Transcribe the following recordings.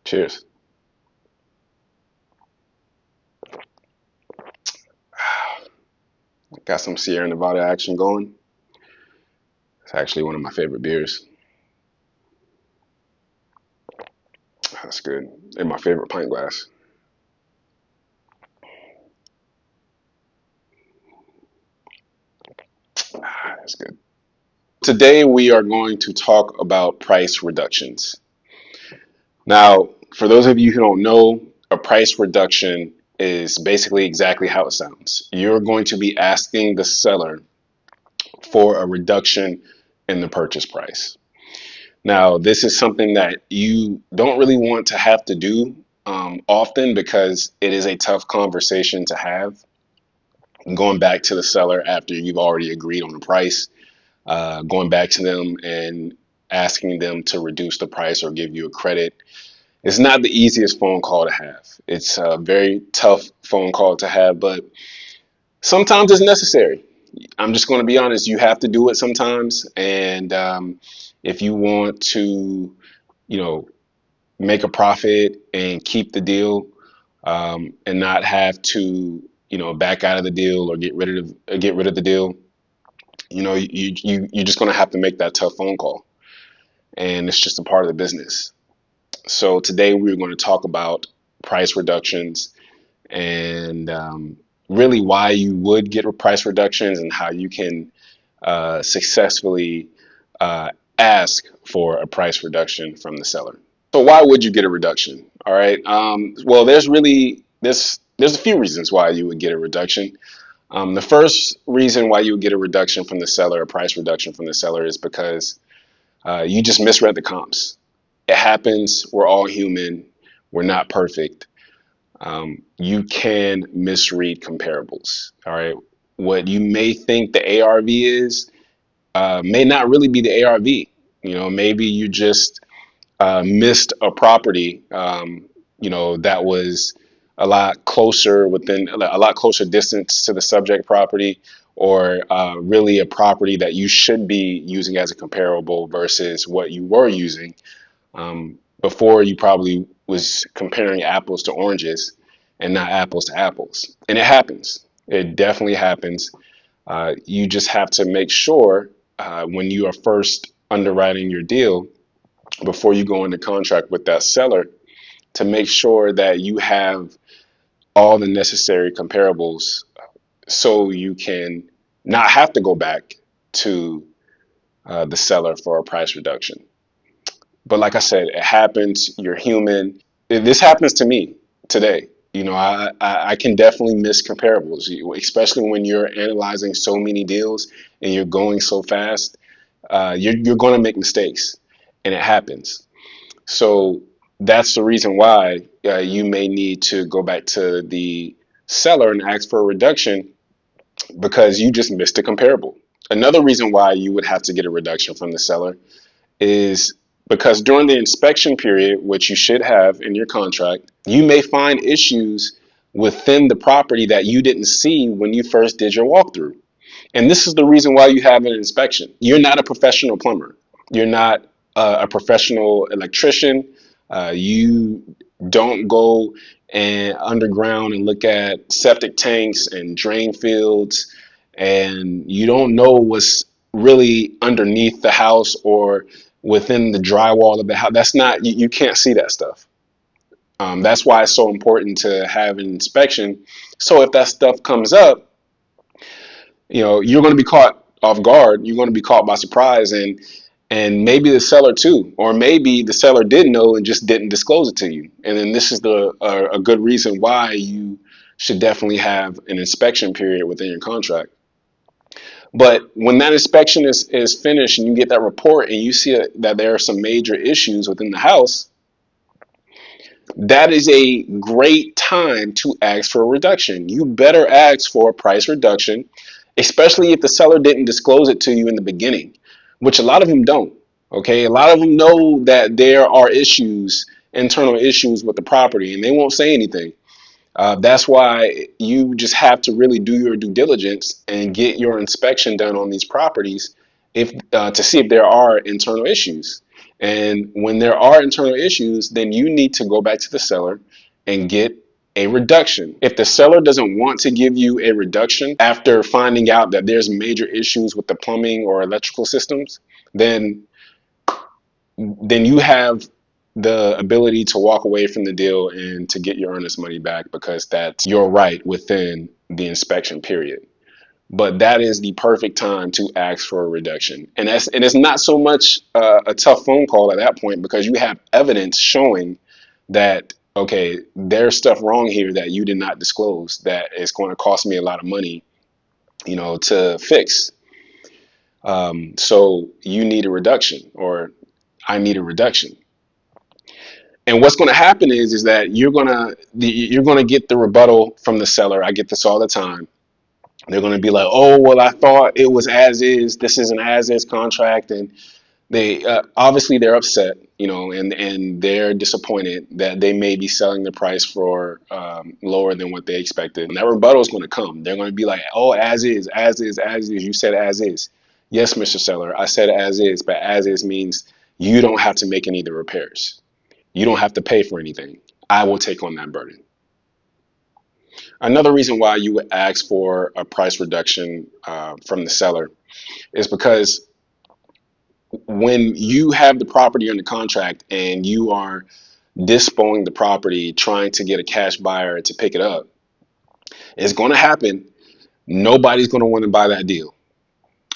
Cheers. Got some Sierra Nevada action going. It's actually one of my favorite beers. That's good. In my favorite pint glass. That's good. Today we are going to talk about price reductions. Now, for those of you who don't know, a price reduction is basically exactly how it sounds. You're going to be asking the seller for a reduction in the purchase price. Now, this is something that you don't really want to have to do often because it is a tough conversation to have. Going back to the seller after you've already agreed on the price, going back to them and asking them to reduce the price or give you a credit. It's not the easiest phone call to have. It's a very tough phone call to have, but sometimes it's necessary. I'm just going to be honest. You have to do it sometimes, and if you want to, you know, make a profit and keep the deal, and not have to, back out of the deal or get rid of the deal, you're just going to have to make that tough phone call, and it's just a part of the business. So today we're going to talk about price reductions and really why you would get price reductions and how you can successfully uh, ask for a price reduction from the seller. So why would you get a reduction? All right. Well, there's a few reasons why you would get a reduction. The first reason why you would get a reduction from the seller, a price reduction from the seller, is because you just misread the comps. It happens. We're all human. We're not perfect. You can misread comparables. All right. What you may think the ARV is may not really be the ARV. Maybe you just missed a property, that was a lot closer distance to the subject property, or really a property that you should be using as a comparable versus what you were using. Before you probably was comparing apples to oranges and not apples to apples. And it happens. It definitely happens. You just have to make sure when you are first underwriting your deal before you go into contract with that seller to make sure that you have all the necessary comparables so you can not have to go back to the seller for a price reduction. But like I said, it happens. You're human. This happens to me today. I can definitely miss comparables, especially when you're analyzing so many deals and you're going so fast. You're going to make mistakes, and it happens. So that's the reason why you may need to go back to the seller and ask for a reduction because you just missed a comparable. Another reason why you would have to get a reduction from the seller is because during the inspection period, which you should have in your contract, you may find issues within the property that you didn't see when you first did your walkthrough. And this is the reason why you have an inspection. You're not a professional plumber. You're not a professional electrician. You don't go and underground and look at septic tanks and drain fields, and you don't know what's really underneath the house or within the drywall of the house. That's not you can't see that stuff. That's why it's so important to have an inspection. So if that stuff comes up, you're going to be caught off guard. You're going to be caught by surprise, and maybe the seller too, or maybe the seller did know and just didn't disclose it to you. And then this is a good reason why you should definitely have an inspection period within your contract. But when that inspection is finished and you get that report and you see that there are some major issues within the house, that is a great time to ask for a reduction. You better ask for a price reduction, especially if the seller didn't disclose it to you in the beginning, which a lot of them don't. Okay, a lot of them know that there are issues, internal issues with the property, and they won't say anything. That's why you just have to really do your due diligence and get your inspection done on these properties if to see if there are internal issues. And when there are internal issues, then you need to go back to the seller and get a reduction. If the seller doesn't want to give you a reduction after finding out that there's major issues with the plumbing or electrical systems, then you have the ability to walk away from the deal and to get your earnest money back, because that's your right within the inspection period. But that is the perfect time to ask for a reduction, and it's not so much a tough phone call at that point, because you have evidence showing that, okay, there's stuff wrong here that you did not disclose that is going to cost me a lot of money, to fix. So you need a reduction, or I need a reduction. And what's going to happen is that you're gonna get the rebuttal from the seller. I get this all the time. They're going to be like, "Oh, well, I thought it was as is. This is an as is contract," and they obviously they're upset, and they're disappointed that they may be selling the price for lower than what they expected. And that rebuttal is going to come. They're going to be like, "Oh, as is, as is, as is. You said as is." Yes, Mr. Seller, I said as is, but as is means you don't have to make any of the repairs. You don't have to pay for anything. I will take on that burden. Another reason why you would ask for a price reduction from the seller is because when you have the property under contract and you are dispoing the property, trying to get a cash buyer to pick it up, it's going to happen. Nobody's going to want to buy that deal.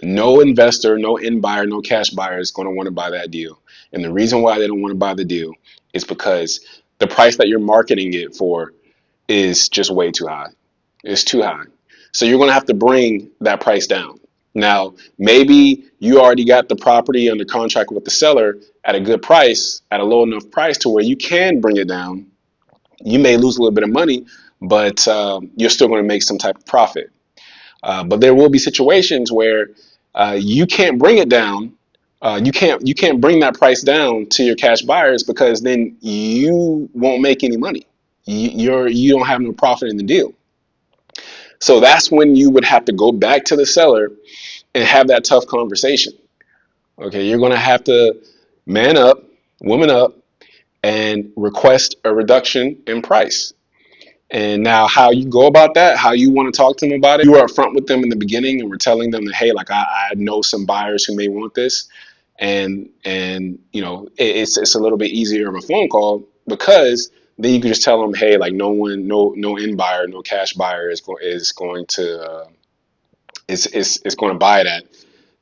No investor, no end buyer, no cash buyer is going to want to buy that deal. And the reason why they don't want to buy the deal is because the price that you're marketing it for is just way too high. It's too high. So you're going to have to bring that price down. Now, maybe you already got the property under contract with the seller at a good price, at a low enough price to where you can bring it down. You may lose a little bit of money, but you're still going to make some type of profit. But there will be situations where you can't bring it down. You can't bring that price down to your cash buyers, because then you won't make any money. You don't have no profit in the deal. So that's when you would have to go back to the seller and have that tough conversation. Okay, you're going to have to man up, woman up, and request a reduction in price. And now, how you go about that, how you want to talk to them about it, you are upfront with them in the beginning, and we're telling them that, hey, like I know some buyers who may want this, and it's a little bit easier of a phone call, because then you can just tell them, hey, like no end buyer, no cash buyer is going to is going to buy it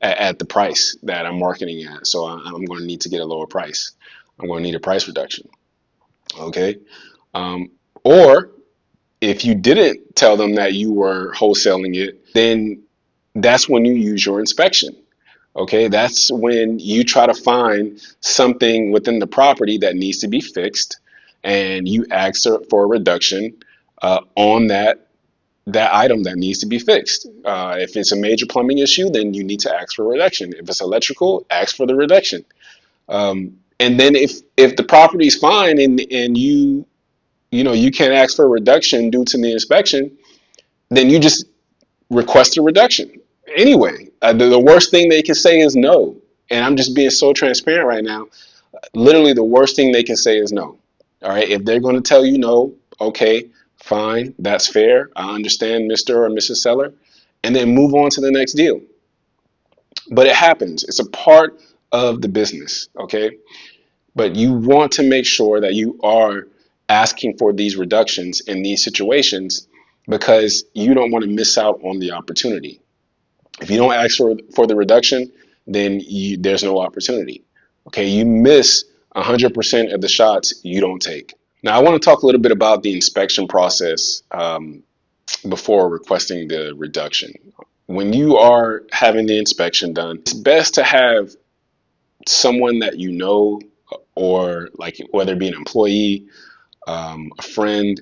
at the price that I'm marketing at. So I'm going to need to get a lower price. I'm going to need a price reduction. Okay. Or if you didn't tell them that you were wholesaling it, then that's when you use your inspection. Okay. That's when you try to find something within the property that needs to be fixed, and you ask for a reduction on that item that needs to be fixed. If it's a major plumbing issue, then you need to ask for a reduction. If it's electrical, ask for the reduction. And then if the property is fine, and you can't ask for a reduction due to the inspection, then you just request a reduction. Anyway, the worst thing they can say is no. And I'm just being so transparent right now. Literally, the worst thing they can say is no. All right. If they're going to tell you no, okay, fine. That's fair. I understand, Mr. or Mrs. Seller. And then move on to the next deal. But it happens. It's a part of the business. Okay. But you want to make sure that you are asking for these reductions in these situations, because you don't want to miss out on the opportunity. If you don't ask for the reduction, then there's no opportunity. Okay, you miss 100% of the shots you don't take. Now, I want to talk a little bit about the inspection process before requesting the reduction. When you are having the inspection done, it's best to have someone that you know, or like whether it be an employee, a friend,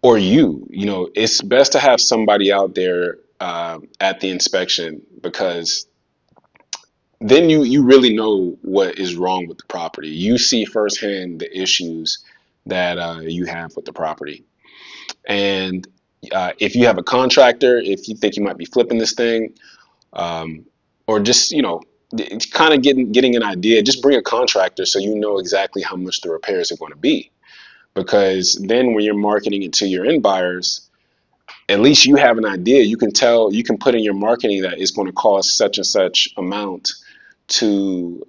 or it's best to have somebody out there at the inspection, because then you really know what is wrong with the property. You see firsthand the issues that you have with the property. And if you have a contractor, if you think you might be flipping this thing, or just it's kind of getting an idea. Just bring a contractor so you know exactly how much the repairs are going to be. Because then when you're marketing it to your end buyers, at least you have an idea. You can tell, you can put in your marketing that it's going to cost such and such amount to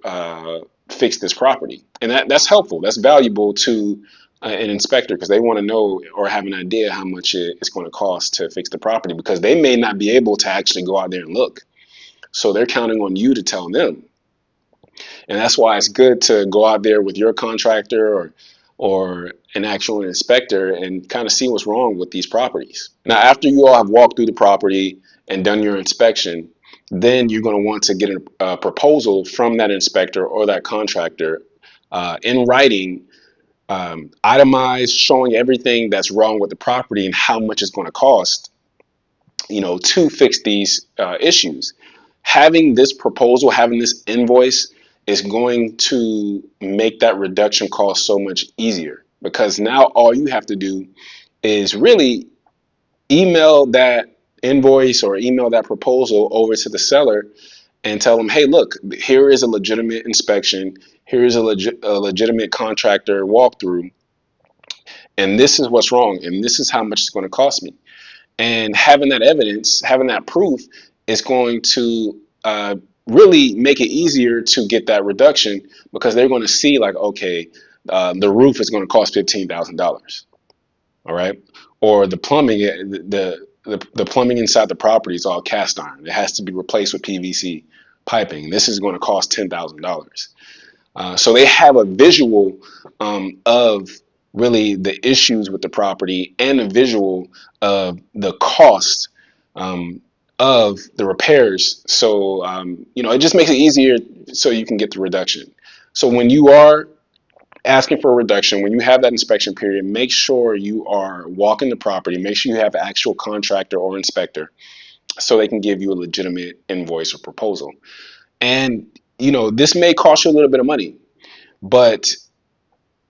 fix this property, and that's helpful. That's valuable to an inspector because they want to know or have an idea how much it's going to cost to fix the property because they may not be able to actually go out there and look. So they're counting on you to tell them. And that's why it's good to go out there with your contractor or an actual inspector and kind of see what's wrong with these properties. Now, after you all have walked through the property and done your inspection, then you're going to want to get a proposal from that inspector or that contractor in writing, itemized, showing everything that's wrong with the property and how much it's going to cost, to fix these issues. Having this proposal, having this invoice is going to make that reduction cost so much easier because now all you have to do is really email that invoice or email that proposal over to the seller and tell them, hey, look, here is a legitimate inspection. Here is a legitimate contractor walkthrough. And this is what's wrong. And this is how much it's going to cost me. And having that evidence, having that proof is going to really make it easier to get that reduction because they're going to see like, okay, the roof is going to cost $15,000. All right. Or the plumbing, the plumbing inside the property is all cast iron. It has to be replaced with PVC piping. This is going to cost $10,000. So they have a visual of really the issues with the property and a visual of the cost of the repairs. So, it just makes it easier so you can get the reduction. So when you are asking for a reduction, when you have that inspection period, make sure you are walking the property, make sure you have an actual contractor or inspector so they can give you a legitimate invoice or proposal. And, this may cost you a little bit of money, but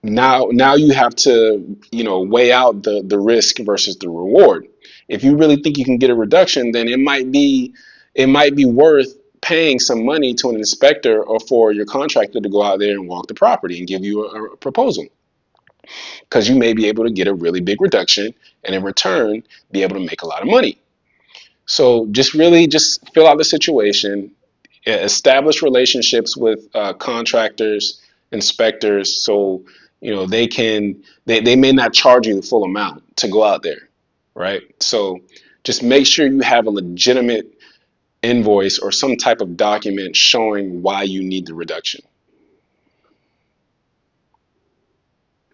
now you have to weigh out the risk versus the reward. If you really think you can get a reduction, then it might be worth paying some money to an inspector or for your contractor to go out there and walk the property and give you a proposal, because you may be able to get a really big reduction and in return be able to make a lot of money. So just fill out the situation, establish relationships with contractors, inspectors, so they may not charge you the full amount to go out there, right? So just make sure you have a legitimate invoice or some type of document showing why you need the reduction.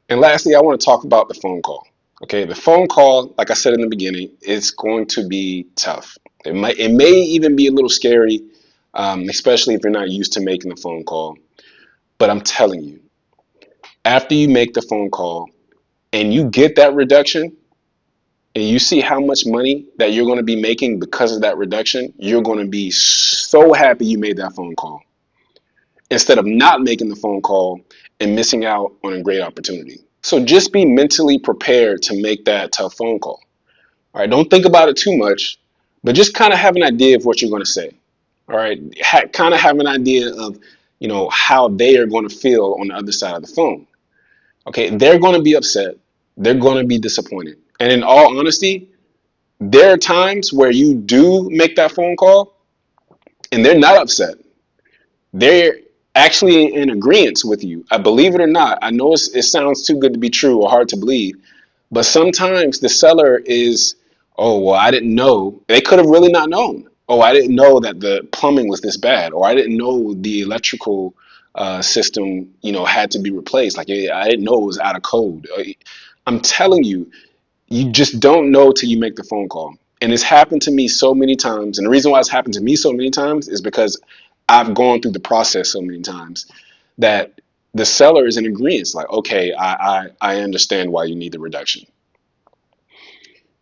And lastly, I want to talk about the phone call. Okay, the phone call, like I said in the beginning, is going to be tough. It may even be a little scary, especially if you're not used to making the phone call. But I'm telling you, after you make the phone call and you get that reduction and you see how much money that you're going to be making because of that reduction, you're going to be so happy you made that phone call instead of not making the phone call and missing out on a great opportunity. So just be mentally prepared to make that tough phone call. All right, don't think about it too much, but just kind of have an idea of what you're going to say. All right, kind of have an idea of, how they are going to feel on the other side of the phone. Okay, they're going to be upset. They're going to be disappointed. And in all honesty, there are times where you do make that phone call and they're not upset. They're actually in agreement with you. I believe it or not. I know it sounds too good to be true or hard to believe, but sometimes the seller is, oh, well, I didn't know. They could have really not known. Oh, I didn't know that the plumbing was this bad, or I didn't know the electrical system, had to be replaced. Like I didn't know it was out of code. I'm telling you, you just don't know till you make the phone call. And it's happened to me so many times. And the reason why it's happened to me so many times is because I've gone through the process so many times that the seller is in agreement. It's like, okay, I understand why you need the reduction.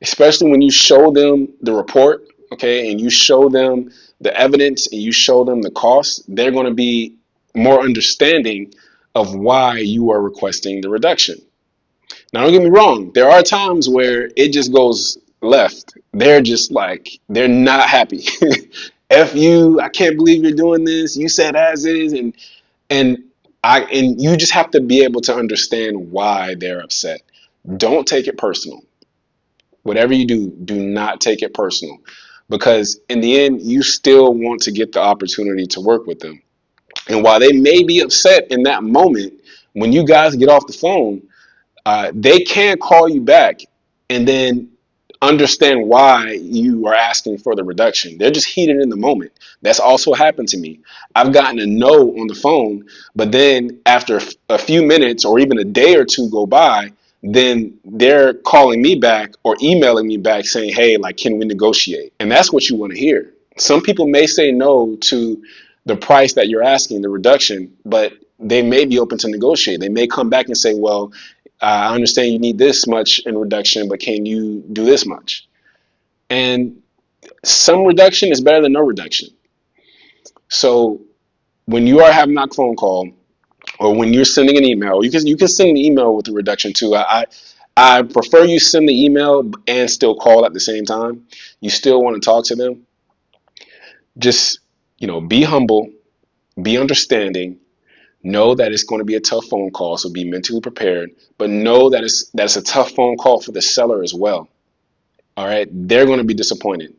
Especially when you show them the report, okay, and you show them the evidence and you show them the cost, they're going to be more understanding of why you are requesting the reduction. Now, don't get me wrong. There are times where it just goes left. They're just like, they're not happy. F you, I can't believe you're doing this. You said as is, and and you just have to be able to understand why they're upset. Don't take it personal. Whatever you do, do not take it personal, because in the end, you still want to get the opportunity to work with them. And while they may be upset in that moment, when you guys get off the phone, they can call you back and then understand why you are asking for the reduction. They're just heated in the moment. That's also happened to me. I've gotten a no on the phone, but then after a few minutes or even a day or two go by, then they're calling me back or emailing me back saying, hey, like, can we negotiate? And that's what you want to hear. Some people may say no to the price that you're asking, the reduction, but they may be open to negotiate. They may come back and say, well, I understand you need this much in reduction, but can you do this much? And some reduction is better than no reduction. So when you are having that phone call, or when you're sending an email, you can send an email with a reduction too. I prefer you send the email and still call at the same time. You still want to talk to them. Just be humble, be understanding. Know that it's going to be a tough phone call, so be mentally prepared. But know that that's a tough phone call for the seller as well. All right, they're going to be disappointed.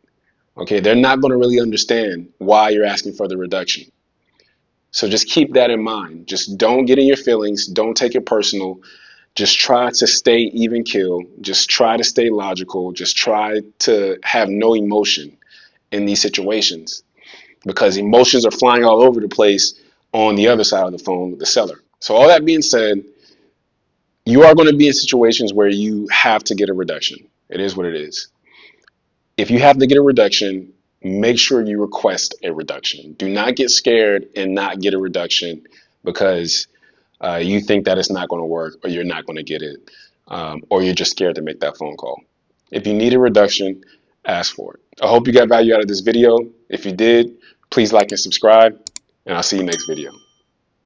Okay, they're not going to really understand why you're asking for the reduction. So just keep that in mind. Just don't get in your feelings. Don't take it personal. Just try to stay even keel. Just try to stay logical. Just try to have no emotion in these situations, because emotions are flying all over the place on the other side of the phone with the seller. So all that being said, you are going to be in situations where you have to get a reduction. It is what it is. If you have to get a reduction, make sure you request a reduction. Do not get scared and not get a reduction because you think that it's not going to work, or you're not going to get it, or you're just scared to make that phone call. If you need a reduction, ask for it. I hope you got value out of this video. If you did, please like and subscribe, and I'll see you next video.